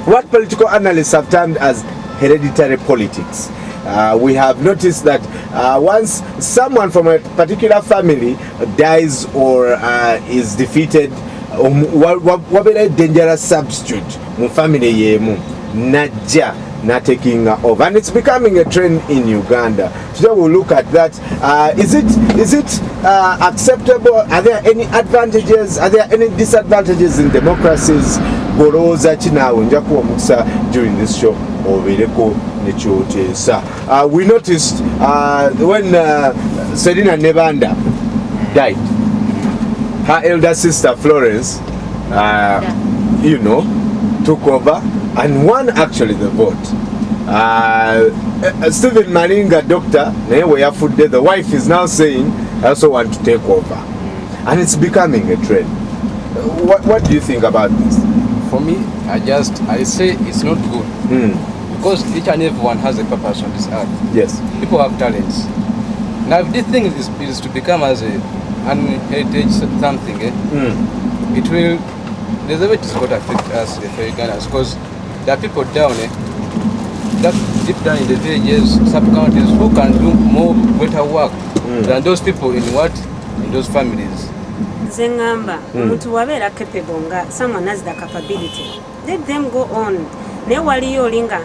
what political analysts have termed as hereditary politics. We have noticed that once someone from a particular family dies or is defeated, what a dangerous substitute mu family yemu najja not taking over, and it's becoming a trend in Uganda. Today we'll look at that. Is it acceptable? Are there any advantages? Are there any disadvantages in democracies? Boroza chinawe njakuwa mukisa during this show obereko nekyotesa. We noticed when Serena Nebanda died, her elder sister Florence, took over and won actually the vote. Stephen Maninga, doctor, the wife is now saying, I also want to take over. And it's becoming a trend. What do you think about this? For me, I say it's not good. Because each and everyone has a purpose on this earth. Yes. People have talents. Now if this thing is to become as an heritage something, it will, there's a way it's going to affect us, the Ugandans, because there are people down that deep down in the villages, sub-counties, who can do more better work than those people in those families. Zengamba, muntu wabera capable nga someone has the capability. Let them go on. Ne wali yolinga.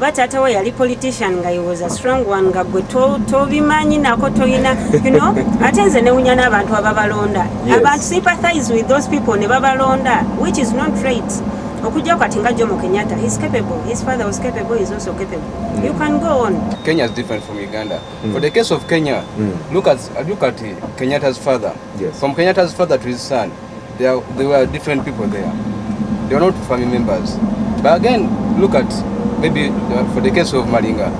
But at all, yali politician nga he was a strong one nga gwe tobimanyi nako toyina, atenze ne unyana abantu ababalonda. Abantu sympathize with those people ne babalonda, which is not right. Okujja kwati nga Jomo Kenyatta, he's capable. His father was capable, he's also capable. You can go on. Kenya is different from Uganda. For the case of Kenya, look at Kenyatta's father. Yes. From Kenyatta's father to his son, there were different people there. They were not family members. But again, look at maybe for the case of Malinga.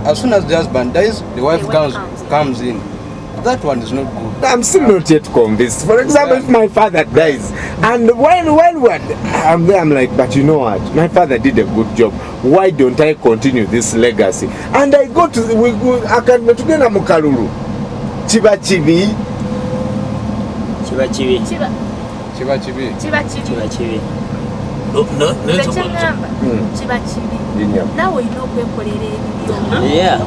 As soon as the husband dies, the wife comes in. That one is not good. I'm still not yet convinced. For example, if my father dies, and when I'm there, I'm like, but you know what? My father did a good job. Why don't I continue this legacy? And I go to I can go to Mukaluru. Chiba chibi. No. Now we know where yeah. You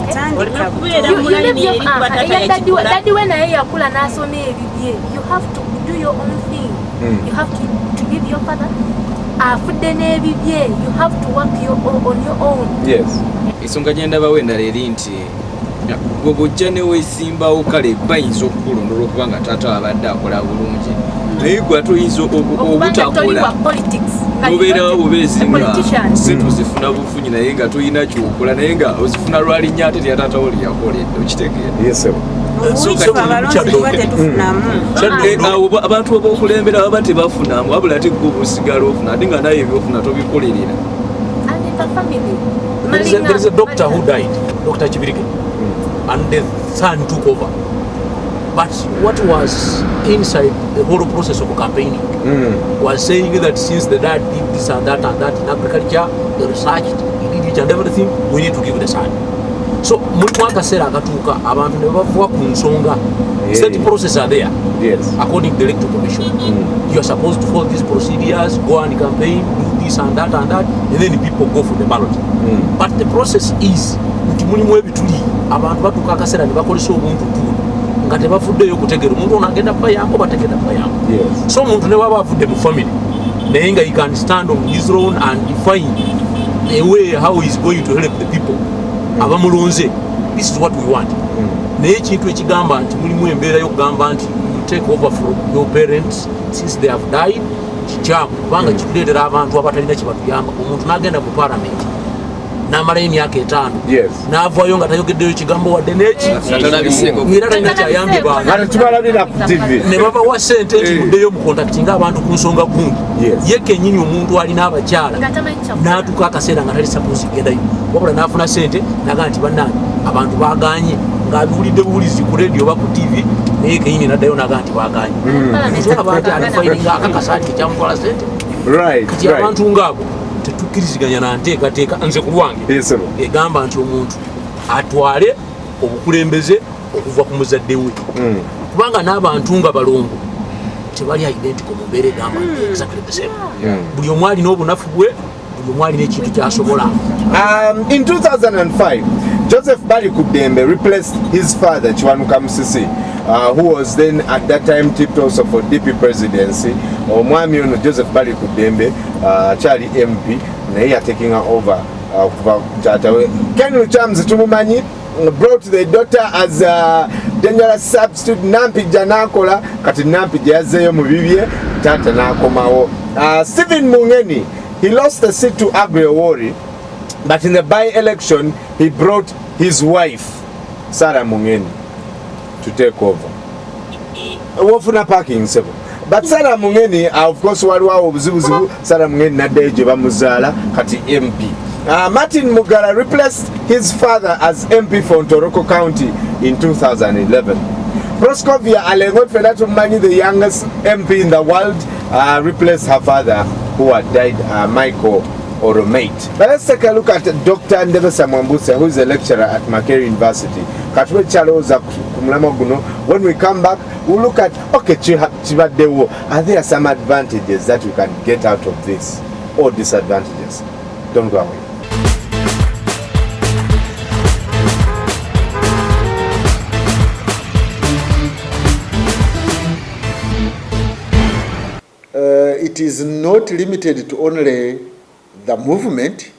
have to do your own thing. You have to give your father you have to work on your own. Yes. Isonga nyenda bawenda leri nti bobojjane wesimbawo kale bayinza okukulondola okubanga taata abadde akola bulungi naye gwe tuyinza obutakola obeerawo bubeezinga sente ozifuna bufunyi naye nga tulina kyokola naye nga ozifuna lwalinnya ate tyataatawo lyakoledde okitegeera abantu abokulembera baba tebafunamu wabula ate gwe obusigala ofuna ate nga naye ebyofuna tobikolerera. There is a doctor who died, Dr. Chibirike, and the son took over. But what was inside the whole process of campaigning was saying that since the dad did this and that in agriculture, the research, he did it and everything, we need to give the son. So, set process are there. Yes. According to the electoral commission. You are supposed to follow these procedures, go on campaign, do this and that, and then the people go for the ballot. But the process is abantu batuka akaseera ne bakolesa obuntu nga tebafuddeyo kutegeera omuntu ono agenda bayamba bategenda bayamba. So omuntu ne waba afudde mu family naye nga he can stand on his own and define a way how he is going to help the people abamulonze. This is what we want. Naye ekintu ekigamba nti mulimu embeera y'okugamba nti you take over from your parents since they have died kikyamu kubanga kituleetera abantu abatalina kibatuyamba. Omuntu n'agenda mu parliament n'amala emyaka 5 n'avaayo nga tayogeddeyo ekigambo wadde n'eki era talina kyayambye bantu ne babawa ssente ekivuddeyo mu kontakiti ng'abantu ku nsonga gundi ye kennyini omuntu alina abakyala n'atuuka akaseera nga tali suppose gendayo wabula n'afuna ssente naga nti bannange abantu baaganye ng'abiwulidde buwulizi ku radio oba ku TV naye kennyini naddayo naga nti baaganye abantu alifaininga akakasaati ekyamukola ssente kati abantu ng'abo tetukkiriziganya na nteekateeka nze ku lwange egamba nti omuntu atwale obukulembeze okuva ku muzadde we kubanga n'abantu nga balongo tebali identical mu mbeera egamba exactly the same. Buli omu alina obunafu bwe, buli omu alina ekintu kyasobola. In 2005, Joseph Bali Kudembe replaced his father, Chiwanuka Musisi, who was then at that time tipped also for DP presidency. Omwami ono Joseph Bali Kudembe, Charlie MP, naye taking over. Ken Luchamzi tumumanyi brought the daughter as a dangerous substitute. Nampijja nakola kati Nampijja yazzeeyo mu bibye tata nakomawo. Stephen Mungeni, he lost the seat to Agri Owori, but in the by-election he brought his wife Sarah Mungeni to take over. Wofuna parking sebo. But Sarah Mungeni, of course, waliwo obuzibuzibu. Sarah Mungeni naddayo gye bamuzaala kati MP. Martin Mugara replaced his father as MP for Ntoroko County in 2011. Proscovia Alengot Fedatumanyi, the youngest MP in the world, replaced her father who had died, Michael Oromate. But let's take a look at Dr. Ndebesa Mwambuse, who is a lecturer at Makerere University. Katwe Chaloza Kumulama Guno. When we come back, we'll look at, okay, Chibadewo, are there some advantages that we can get out of this or disadvantages? Don't go away. It is not limited to only the movement,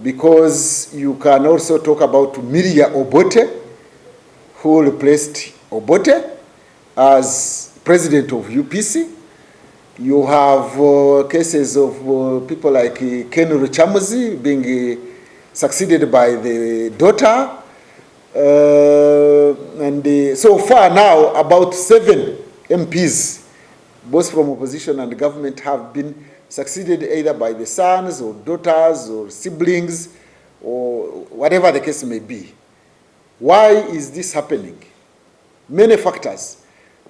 because you can also talk about Miria Obote, who replaced Obote as president of UPC. You have cases of people like Ken Ruchamuzi being succeeded by the daughter. So far now, about 7 MPs, both from opposition and government, have been succeeded either by the sons or daughters or siblings or whatever the case may be. Why is this happening? Many factors,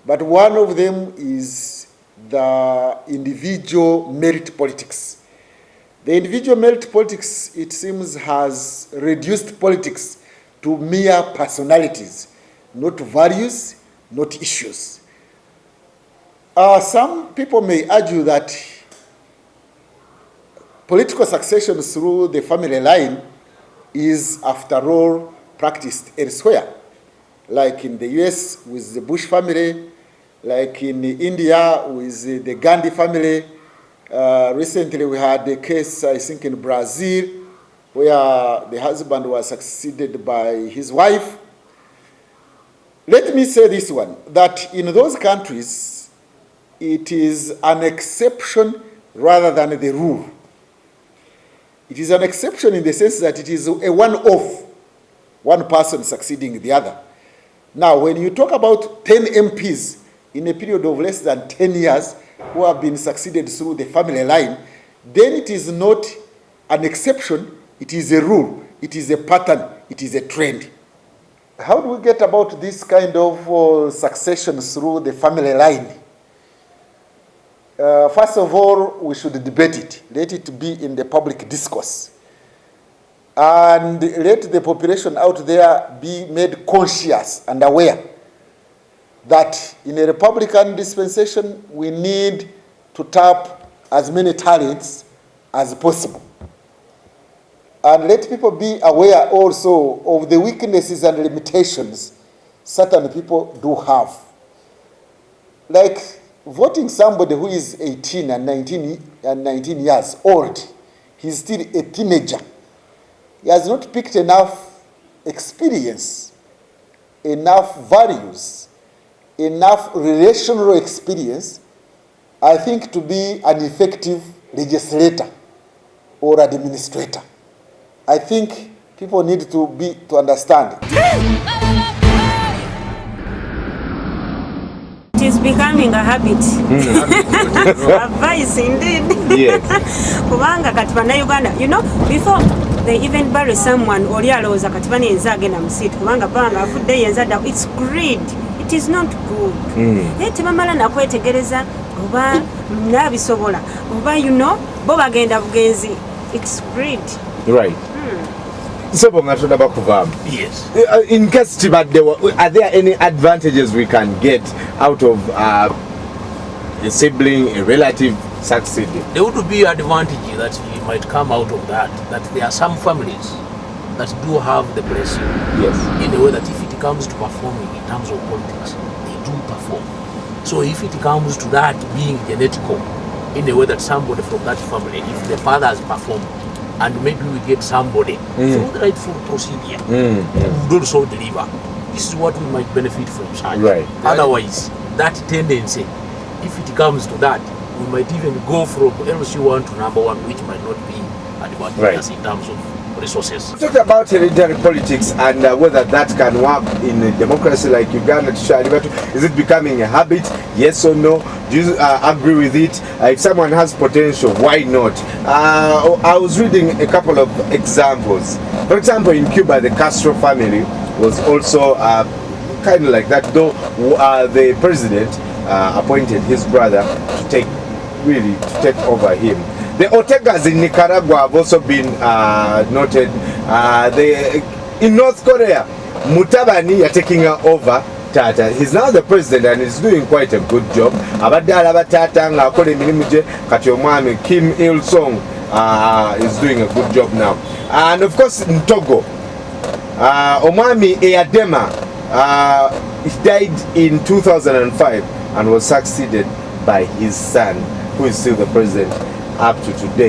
but one of them is the individual merit politics. The individual merit politics, it seems, has reduced politics to mere personalities, not values, not issues. Some people may argue that political succession through the family line is, after all, practiced elsewhere, like in the US with the Bush family, like in India with the Gandhi family. Recently we had a case, I think, in Brazil, where the husband was succeeded by his wife. Let me say this one, that in those countries, it is an exception rather than the rule. It is an exception in the sense that it is a one-off, one person succeeding the other. Now, when you talk about 10 MPs in a period of less than 10 years who have been succeeded through the family line, then it is not an exception, it is a rule, it is a pattern, it is a trend. How do we get about this kind of succession through the family line? First of all, we should debate it. Let it be in the public discourse. And let the population out there be made conscious and aware that in a Republican dispensation, we need to tap as many talents as possible. And let people be aware also of the weaknesses and limitations certain people do have. Like voting somebody who is 18 and 19 years old, he's still a teenager. He has not picked enough experience, enough values, enough relational experience, I think, to be an effective legislator or administrator. I think people need to understand. It is becoming a habit. A vice indeed. Yes. Kubanga kati Uganda, you know, before they even bury someone, oli alowooza kati banenza agenda mu seat kubanga banga afudde yenza dda. It's greed. It is not good. Naye tebamala nakwetegereza oba nabisobola oba, you know, bo bagenda bugenzi. It's greed. Right. So, yes. In case are there any advantages we can get out of a sibling, a relative succeeding. There would be advantage that might come out of that. That there are some families that do have the blessing. Yes. In a way that if it comes to performing in terms of politics, they do perform. So if it comes to that being genetical, in a way that somebody from that family, if the father has performed, and maybe we get somebody through the rightful procedure, who would also deliver. This is what we might benefit from such. Right. Otherwise, that tendency, if it comes to that, we might even go from LC1 to number 1, which might not be advantageous in terms of resources. Talk about hereditary politics and whether that can work in a democracy like Uganda. Is it becoming a habit? Yes or no? Do you agree with it? If someone has potential, why not? I was reading a couple of examples. For example, in Cuba, the Castro family was also kind of like that, though the president appointed his brother to take over him. The Ortegas in Nicaragua have also been noted. In North Korea, Mutabani are taking over Tata. He's now the president and he's doing quite a good job. Kim Il-sung is doing a good job now. And of course in Togo, Omami Eyadema, he died in 2005 and was succeeded by his son, who is still the president up to today.